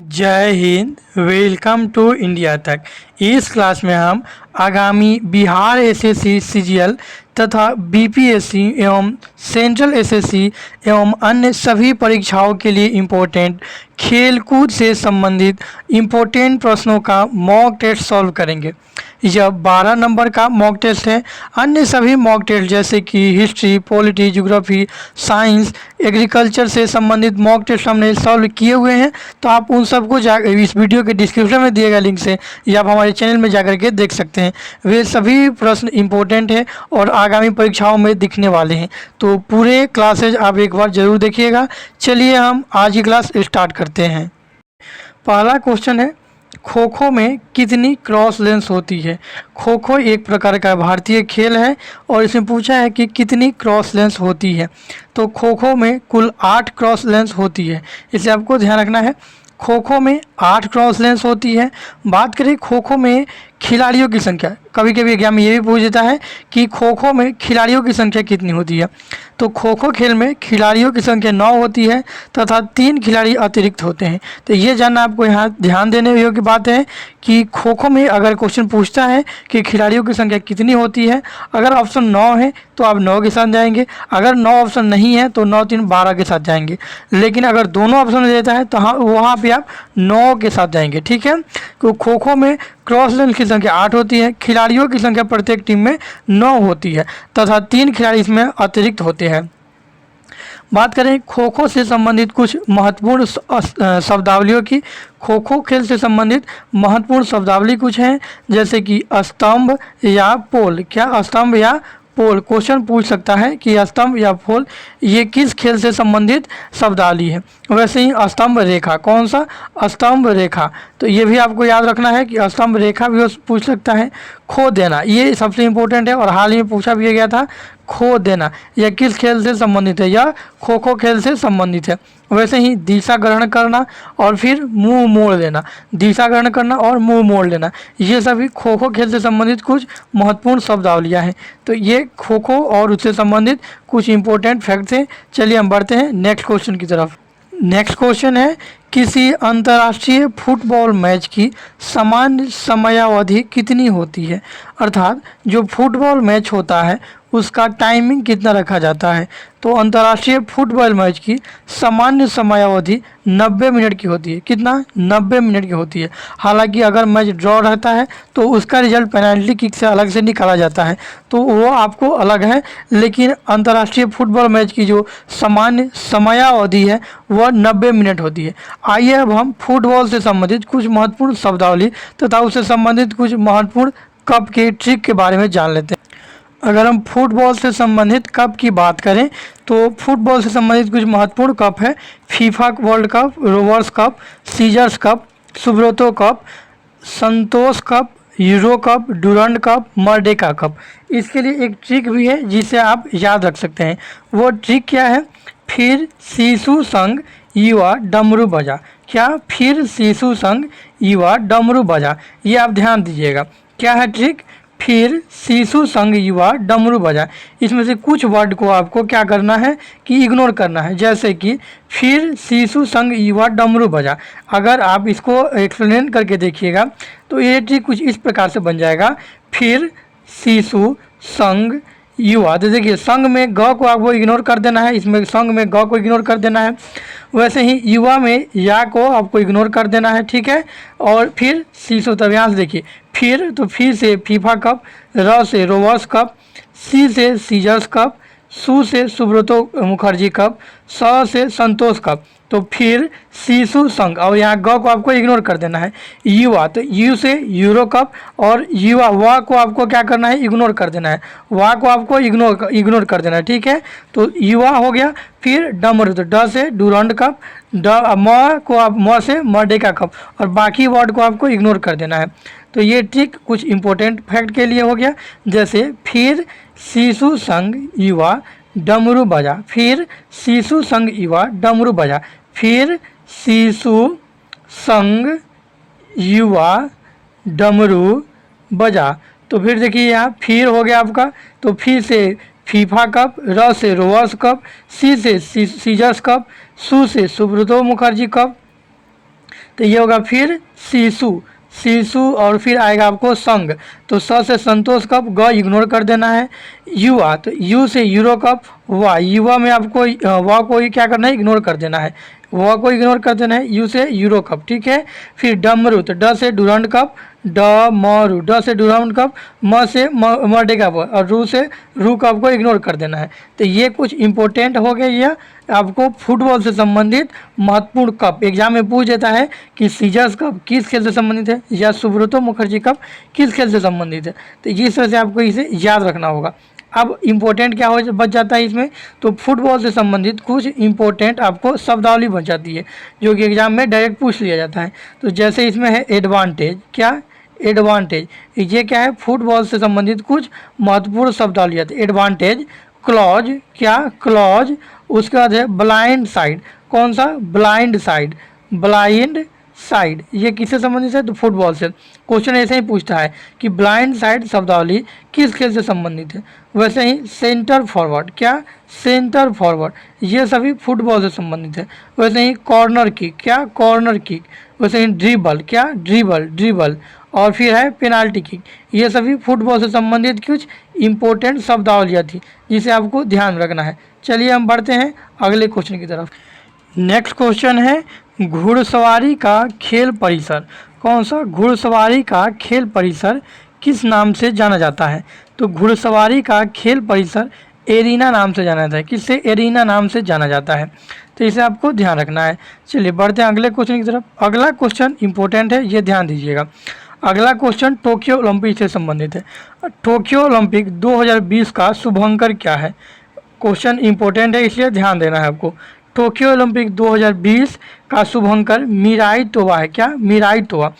जय Hind. Welcome to India तक। इस क्लास में हम आगामी बिहार एसएससी सीजीएल तथा बीपीएससी एवं सेंट्रल एसएससी एवं अन्य सभी परीक्षाओं के लिए इम्पोर्टेंट खेलकूद से संबंधित इम्पोर्टेंट प्रश्नों का मॉक टेस्ट सॉल्व करेंगे। यह 12 नंबर का मॉक टेस्ट है। अन्य सभी मॉक टेस्ट जैसे कि history, polity, geography, science, agriculture से संबंधित मॉक टेस्ट हमने सॉल्व किए हुए हैं, तो आप उन सबको इस वीडियो के डिस्क्रिप्शन में दिए गए लिंक से या आप हमारे चैनल में जाकर के देख सकते हैं। वे सभी प्रश्न इम्पोर्टेंट हैं और आगामी परीक्षाओं में दिखने वाले हैं, तो पूरे क्लासेज आप एक बार ज़रूर देखिएगा। चलिए हम आज की क्लास स्टार्ट करते हैं। पहला क्वेश्चन है, खो खो में कितनी क्रॉस लेंस होती है। खो खो एक प्रकार का भारतीय खेल है और इसमें पूछा है कि कितनी क्रॉस लेंस होती है। तो खो खो में कुल 8 क्रॉस लेंस होती है, इसे आपको ध्यान रखना है। खो खो में 8 क्रॉस लेंस होती है। बात करें खो खो में खिलाड़ियों की संख्या, कभी कभी एग्जाम में ये भी पूछ देता है कि खो खो में खिलाड़ियों की संख्या कितनी होती है। तो खो खो खेल में खिलाड़ियों की संख्या 9 होती है तथा 3 खिलाड़ी अतिरिक्त होते हैं। तो ये जानना आपको यहाँ ध्यान देने योग्य बात है कि खो खो में अगर क्वेश्चन पूछता है कि खिलाड़ियों की संख्या कितनी होती है, अगर ऑप्शन 9 है तो आप 9 के साथ जाएंगे, अगर 9 ऑप्शन नहीं है तो 9 3 12 के साथ जाएंगे। लेकिन अगर दोनों ऑप्शन देता है तो हाँ, वहाँ पे आप 9 के साथ जाएंगे। ठीक है, तो खो खो में क्रॉस लेंस की संख्या 8 होती है, खिलाड़ियों की संख्या प्रत्येक टीम में 9 होती है तथा 3 खिलाड़ी इसमें अतिरिक्त होते हैं। बात करें खो खो से संबंधित कुछ महत्वपूर्ण शब्दावलियों की। खो खो खेल से संबंधित महत्वपूर्ण शब्दावली कुछ हैं, जैसे कि स्तंभ या पोल। क्या स्तंभ या पोल क्वेश्चन पूछ सकता है कि स्तंभ या पोल ये किस खेल से संबंधित शब्दावली है। वैसे ही स्तंभ रेखा, कौन सा? स्तंभ रेखा। तो ये भी आपको याद रखना है कि स्तंभ रेखा भी पूछ सकता है। खो देना ये सबसे इम्पोर्टेंट है और हाल ही में पूछा भी गया था, खो देना यह किस खेल से संबंधित है? यह खो खो खेल से संबंधित है। वैसे ही दिशा ग्रहण करना और फिर मुंह मोड़ लेना, दिशा ग्रहण करना और मुंह मोड़ लेना, ये सभी खो खो खेल से संबंधित कुछ महत्वपूर्ण शब्दावलियाँ हैं। तो ये खो खो और उससे संबंधित कुछ इंपॉर्टेंट फैक्ट्स हैं। चलिए हम बढ़ते हैं नेक्स्ट क्वेश्चन की तरफ। नेक्स्ट क्वेश्चन है, किसी अंतर्राष्ट्रीय फुटबॉल मैच की सामान्य समयावधि कितनी होती है। अर्थात जो फुटबॉल मैच होता है उसका टाइमिंग कितना रखा जाता है। तो अंतर्राष्ट्रीय फुटबॉल मैच की सामान्य समयावधि 90 मिनट की होती है। कितना? 90 मिनट की होती है। हालांकि अगर मैच ड्रॉ रहता है तो उसका रिजल्ट पेनल्टी किक से अलग से निकाला जाता है, तो वो आपको अलग है। लेकिन अंतर्राष्ट्रीय फुटबॉल मैच की जो सामान्य समयावधि है वह 90 मिनट होती है। आइए अब हम फुटबॉल से संबंधित कुछ महत्वपूर्ण शब्दावली तथा उससे संबंधित कुछ महत्वपूर्ण कप के ट्रिक के बारे में जान लेते हैं। अगर हम फुटबॉल से संबंधित कप की बात करें तो फुटबॉल से संबंधित कुछ महत्वपूर्ण कप है। FIFA world cup, Rovers cup, सीजर्स cup, Subroto cup, Santosh cup, Euro cup, Durand cup, Merdeka cup. इसके लिए एक ट्रिक भी है जिसे आप याद रख सकते हैं। वो ट्रिक क्या है? फिर शिशु संग युवा डमरू बजा। क्या? फिर शिशु संग युवा डमरू बजा। ये आप ध्यान दीजिएगा, क्या है ट्रिक? फिर शिशु संग युवा डमरू बजा। इसमें से कुछ वर्ड को आपको क्या करना है कि इग्नोर करना है, जैसे कि फिर शिशु संग युवा डमरू बजा। अगर आप इसको एक्सप्लेन करके देखिएगा तो ये ट्रिक कुछ इस प्रकार से बन जाएगा। फिर शिशु संग युवा, तो देखिए संग में ग को आपको इग्नोर कर देना है, इसमें संग में ग को इग्नोर कर देना है। वैसे ही युवा में या को आपको इग्नोर कर देना है। ठीक है, और फिर शिशु, तब यहाँ से देखिए फिर, तो फिर से फीफा कप, र से रोवर्स कप, सी से सीजर्स कप, सु से सुब्रतो मुखर्जी कप, स से संतोष कप। तो फिर शिशु संघ, और यहाँ ग को आपको इग्नोर कर देना है। युवा, तो यू से यूरो कप, और युवा वा को आपको क्या करना है? इग्नोर कर देना है। वा को आपको इग्नोर कर देना है। ठीक है, तो युवा हो गया। फिर डमरू, तो ड से डुरंड कप, म को आप म से मर्डेका कप, और बाकी वर्ड को आपको इग्नोर कर देना है। तो ये ट्रिक कुछ इंपॉर्टेंट फैक्ट के लिए हो गया, जैसे फिर शिशु संघ युवा डमरू बजा, फिर शिशु संघ युवा डमरू बजा, फिर शिशु संघ युवा डमरू बजा। तो फिर देखिए यहाँ फिर हो गया आपका, तो फिर से फीफा कप, र से रोवर्स कप, सी से सीजर्स कप, सु से सुब्रतो मुखर्जी कप, तो ये होगा फिर शिशु, शिशु, और फिर आएगा आपको संग, तो स से संतोष कप, ग इग्नोर कर देना है। युवा, तो यू से यूरो कप, वा, युवा में आपको वा को ही क्या करना है, इग्नोर कर देना है, वा को इग्नोर कर देना है, यू से यूरो कप, ठीक है। फिर डमरू, तो ड से डुरंड कप, डमरू, ड से डुरंड कप, म से मर्डे कप, और रू से रू कप को इग्नोर कर देना है। तो ये कुछ इंपॉर्टेंट हो गया, यह आपको फुटबॉल से संबंधित महत्वपूर्ण कप एग्जाम में पूछ देता है कि सीजर्स कप किस खेल से संबंधित है, या सुब्रतो मुखर्जी कप किस खेल से संबंधित है। तो इस तरह से आपको इसे याद रखना होगा। अब इम्पोर्टेंट क्या हो बच जाता है इसमें, तो फुटबॉल से संबंधित कुछ इम्पोर्टेंट आपको शब्दावली बच जाती है जो कि एग्जाम में डायरेक्ट पूछ लिया जाता है। तो जैसे इसमें है एडवांटेज, क्या, एडवांटेज, ये क्या है, फुटबॉल से संबंधित कुछ महत्वपूर्ण शब्दावली आती है। एडवांटेज, क्लॉज, क्या, क्लॉज, उसके बाद है ब्लाइंड साइड, कौन सा, ब्लाइंड साइड, ब्लाइंड साइड, ये किससे संबंधित है, तो फुटबॉल से। क्वेश्चन ऐसे ही पूछता है कि ब्लाइंड साइड शब्दावली किस खेल से संबंधित है। वैसे ही सेंटर फॉरवर्ड, क्या, सेंटर फॉरवर्ड, ये सभी फुटबॉल से संबंधित है। वैसे ही कॉर्नर किक, क्या, कॉर्नर किक, वैसे ही ड्रिबल, क्या, ड्रिबल, ड्रिबल, और फिर है पेनाल्टी किक, ये सभी फुटबॉल से संबंधित कुछ इंपॉर्टेंट शब्दावलियाँ थी जिसे आपको ध्यान रखना है। चलिए हम बढ़ते हैं अगले क्वेश्चन की तरफ। नेक्स्ट क्वेश्चन है घुड़सवारी का खेल परिसर, कौन सा, घुड़सवारी का खेल परिसर किस नाम से जाना जाता है। तो घुड़सवारी का खेल परिसर एरिना नाम से जाना जाता है, किससे, एरिना नाम से जाना जाता है। तो इसे आपको ध्यान रखना है। चलिए बढ़ते हैं अगले क्वेश्चन की तरफ। अगला क्वेश्चन इंपॉर्टेंट है, ये ध्यान दीजिएगा। अगला क्वेश्चन टोक्यो ओलंपिक से संबंधित है। टोक्यो ओलंपिक 2020 का शुभंकर क्या है। क्वेश्चन इंपॉर्टेंट है इसलिए ध्यान देना है आपको। टोक्यो ओलंपिक 2020 का शुभंकर मिराई तोवा है, क्या, मिराई तोवा।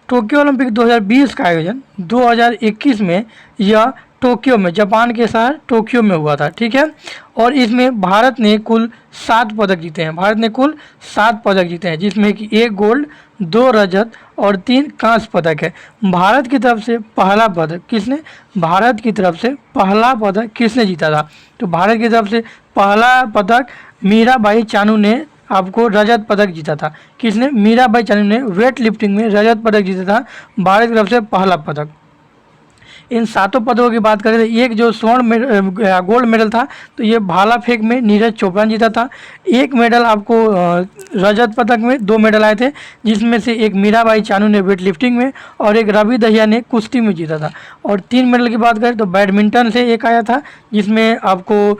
टोक्यो ओलंपिक 2020 का आयोजन 2021 में यह टोक्यो में, जापान के शहर टोक्यो में हुआ था, ठीक है। और इसमें भारत ने कुल 7 पदक जीते हैं, भारत ने कुल 7 पदक जीते हैं, जिसमें कि 1 गोल्ड, 2 रजत और 3 कांस्य पदक है। भारत की तरफ से पहला पदक किसने, भारत की तरफ से पहला पदक किसने जीता था। तो भारत की तरफ से पहला पदक मीराबाई चानू ने आपको रजत पदक जीता था। किसने, मीराबाई चानू ने वेट लिफ्टिंग में रजत पदक जीता था, भारत की तरफ से पहला पदक। इन 7 पदकों की बात करें तो एक जो गोल्ड मेडल था तो ये भाला फेंक में नीरज चोपड़ा ने जीता था। एक मेडल आपको रजत पदक में 2 मेडल आए थे, जिसमें से एक मीराबाई चानू ने वेट लिफ्टिंग में और एक रवि दहिया ने कुश्ती में जीता था। और 3 मेडल की बात करें तो बैडमिंटन से एक आया था, जिसमें आपको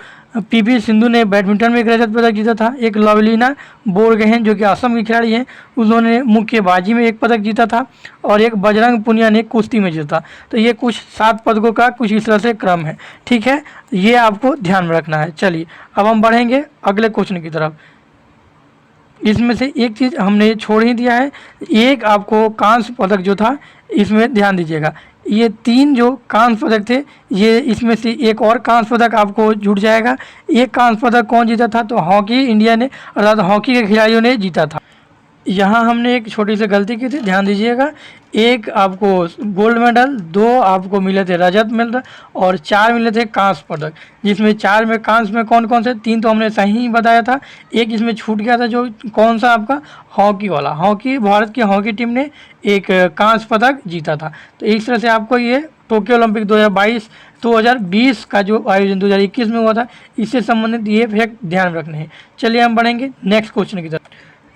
पीवी सिंधु ने बैडमिंटन में एक रजत पदक जीता था। एक लवलीना बोरगोहेन जो कि असम की खिलाड़ी हैं, उन्होंने मुक्केबाजी में 1 पदक जीता था। और एक बजरंग पुनिया ने कुश्ती में जीता। तो ये कुछ 7 पदकों का कुछ इस तरह से क्रम है, ठीक है, ये आपको ध्यान में रखना है। चलिए अब हम बढ़ेंगे अगले क्वेश्चन की तरफ। इसमें से एक चीज़ हमने छोड़ ही दिया है, एक आपको कांस्य पदक जो था, इसमें ध्यान दीजिएगा। ये 3 जो कांस्य पदक थे, ये इसमें से एक और कांस्य पदक आपको जुड़ जाएगा। एक कांस्य पदक कौन जीता था, तो हॉकी इंडिया ने, अर्थात हॉकी के खिलाड़ियों ने जीता था। यहाँ हमने एक छोटी सी गलती की थी, ध्यान दीजिएगा। एक आपको गोल्ड मेडल, 2 आपको मिले थे रजत मेडल और 4 मिले थे कांस्य पदक, जिसमें 4 में कांस्य में कौन कौन से, 3 तो हमने सही ही बताया था, एक इसमें छूट गया था, जो कौन सा आपका हॉकी वाला, हॉकी, भारत की हॉकी टीम ने एक कांस्य पदक जीता था। तो इस तरह से आपको ये टोक्यो ओलंपिक 2020 का जो आयोजन 2021 में हुआ था, इससे संबंधित ये फैक्ट ध्यान रखने हैं। चलिए हम बढ़ेंगे नेक्स्ट क्वेश्चन की तरफ।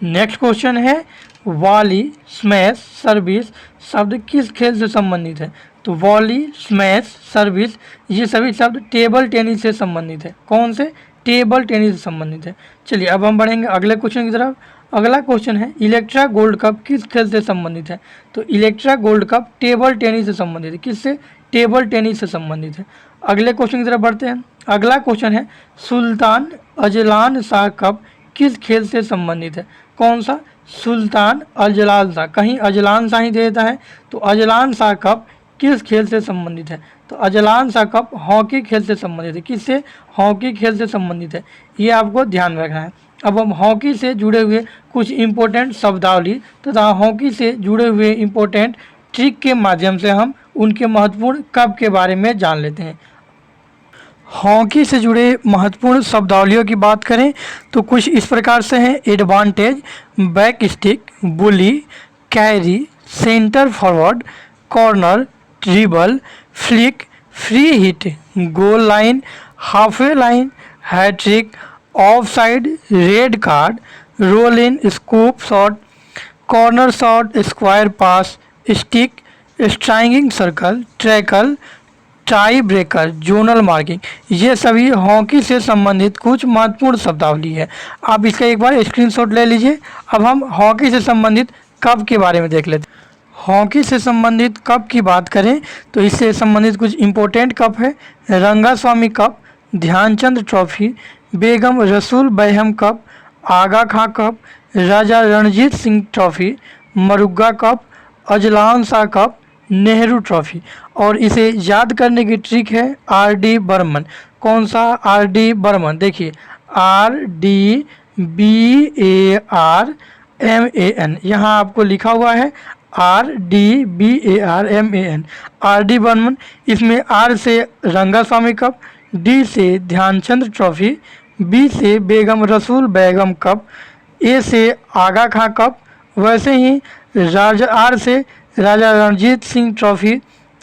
नेक्स्ट क्वेश्चन है वॉली, स्मैश, सर्विस शब्द किस खेल से संबंधित है। तो वॉली, स्मैश, सर्विस ये सभी शब्द टेबल टेनिस से संबंधित है। कौन से, टेबल टेनिस से संबंधित है। चलिए अब हम बढ़ेंगे अगले क्वेश्चन की तरफ। अगला क्वेश्चन है इलेक्ट्रा गोल्ड कप किस खेल से संबंधित है। तो Electra gold cup table tennis से संबंधित है। किससे, टेबल टेनिस से संबंधित है। अगले क्वेश्चन की तरफ बढ़ते हैं। अगला क्वेश्चन है सुल्तान अजलान शाह कप किस खेल से संबंधित है। कौन सा, सुल्तान अजलान शाह, कहीं अजलान शाह ही देता है, तो अजलान शाह कप किस खेल से संबंधित है। तो अजलान शाह कप हॉकी खेल से संबंधित है। किससे, हॉकी खेल से संबंधित है, ये आपको ध्यान रखना है। अब हम हॉकी से जुड़े हुए कुछ इम्पोर्टेंट शब्दावली तथा हॉकी से जुड़े हुए इम्पोर्टेंट ट्रिक के माध्यम से हम उनके महत्वपूर्ण कप के बारे में जान लेते हैं। हॉकी से जुड़े महत्वपूर्ण शब्दावलियों की बात करें तो कुछ इस प्रकार से हैं: advantage, back stick, bully, carry, centre forward, corner, dribble, flick, free hit, goal line, halfway line, hattrick, off side, red card, roll in, scoop shot, corner shot, square pass, stick, striking circle, tackle, tie breaker, zonal marking, ये सभी hockey से संबंधित कुछ महत्वपूर्ण शब्दावली है। आप इसका एक बार स्क्रीनशॉट ले लीजिए। अब हम हॉकी से संबंधित कप के बारे में देख लेते हैं। हॉकी से संबंधित कप की बात करें तो इससे संबंधित कुछ इम्पोर्टेंट कप है: Rangaswamy cup, Dhyanchand trophy, Begum Rasool Begum cup, Aga Khan cup, Raja Ranjit Singh trophy, Murugappa cup, Azlan Shah cup, Nehru trophy. और इसे याद करने की ट्रिक है RD बर्मन। कौन सा? RD बर्मन। देखिए RDBARMAN, यहाँ आपको लिखा हुआ है RDBARMAN, RD बर्मन। इसमें R से रंगास्वामी कप, D से ध्यानचंद ट्रॉफी, B से बेगम रसूल बैगम कप, A से आगा खां कप, वैसे ही R से राजा रणजीत सिंह ट्रॉफी,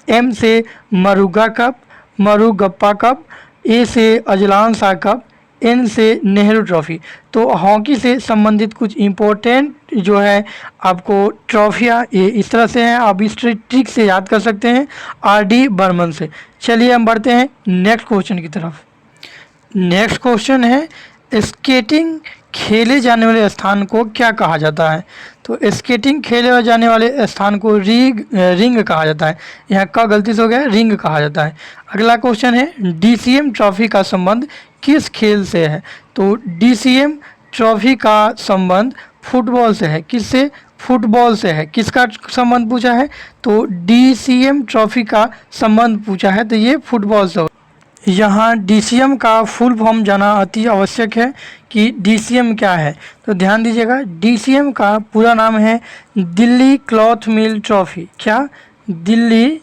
M से मरुगा कप, मरुगप्पा कप, A से अजलान शाह कप, N से नेहरू ट्रॉफी। तो हॉकी से संबंधित कुछ इम्पोर्टेंट जो है आपको ट्रॉफियाँ ये इस तरह से हैं, आप इस ट्रिक से याद कर सकते हैं RD बर्मन से। चलिए हम बढ़ते हैं नेक्स्ट क्वेश्चन की तरफ। नेक्स्ट क्वेश्चन है, स्केटिंग खेले जाने वाले स्थान को क्या कहा जाता है? तो स्केटिंग खेले जाने वाले स्थान को रिंग कहा जाता है। यहाँ का गलती से हो गया, रिंग कहा जाता है। अगला क्वेश्चन है, DCM ट्रॉफी का संबंध किस खेल से है? तो DCM ट्रॉफी का संबंध फुटबॉल से है। किससे? फुटबॉल से है। किसका संबंध पूछा है? तो DCM ट्रॉफी का संबंध पूछा है, तो ये फुटबॉल से। यहाँ DCM का फुल फॉर्म जाना अति आवश्यक है कि DCM क्या है। तो ध्यान दीजिएगा, DCM का पूरा नाम है दिल्ली क्लॉथ मिल ट्रॉफी। क्या? दिल्ली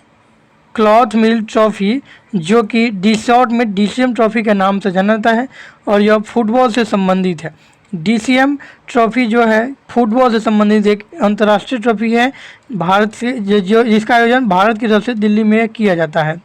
क्लॉथ मिल ट्रॉफी, जो कि शॉर्ट में DCM ट्रॉफी के नाम से जाना जाता है और यह फुटबॉल से संबंधित है। DCM ट्रॉफी जो है फुटबॉल से संबंधित एक अंतर्राष्ट्रीय ट्रॉफी है, भारत से जो जिसका आयोजन भारत की तरफ से दिल्ली में किया जाता है।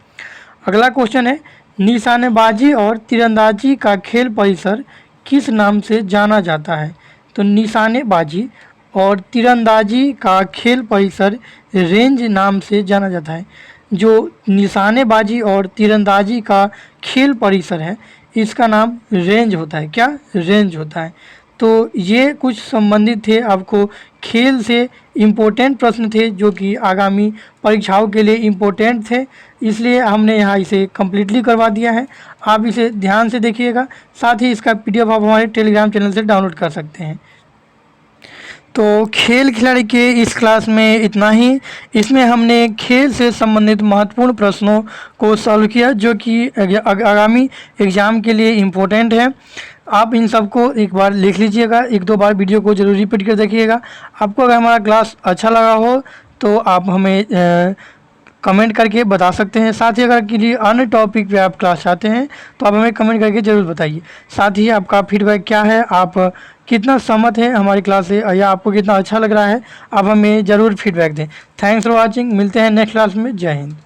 अगला क्वेश्चन है, निशानेबाजी और तीरंदाजी का खेल परिसर किस नाम से जाना जाता है? तो निशानेबाजी और तीरंदाजी का खेल परिसर रेंज नाम से जाना जाता है। जो निशानेबाजी और तीरंदाजी का खेल परिसर है इसका नाम रेंज होता है। क्या? रेंज होता है। तो ये कुछ संबंधित थे आपको खेल से इम्पोर्टेंट प्रश्न थे जो कि आगामी परीक्षाओं के लिए इम्पोर्टेंट थे, इसलिए हमने यहाँ इसे कम्प्लीटली करवा दिया है। आप इसे ध्यान से देखिएगा, साथ ही इसका PDF आप हमारे टेलीग्राम चैनल से डाउनलोड कर सकते हैं। तो खेल खिलाड़ी के इस क्लास में इतना ही। इसमें हमने खेल से संबंधित महत्वपूर्ण प्रश्नों को सॉल्व किया जो कि आगामी एग्ज़ाम के लिए इम्पोर्टेंट है। आप इन सबको एक बार लिख लीजिएगा, एक दो बार वीडियो को जरूर रिपीट कर देखिएगा। आपको अगर हमारा क्लास अच्छा लगा हो तो आप हमें कमेंट करके बता सकते हैं। साथ ही अगर किसी अन्य टॉपिक पे आप क्लास चाहते हैं तो आप हमें कमेंट करके ज़रूर बताइए। साथ ही आपका फीडबैक क्या है, आप कितना सहमत हैं हमारी क्लास से या आपको कितना अच्छा लग रहा है, आप हमें ज़रूर फीडबैक दें। Thanks for watching. मिलते हैं नेक्स्ट क्लास में। जय हिंद।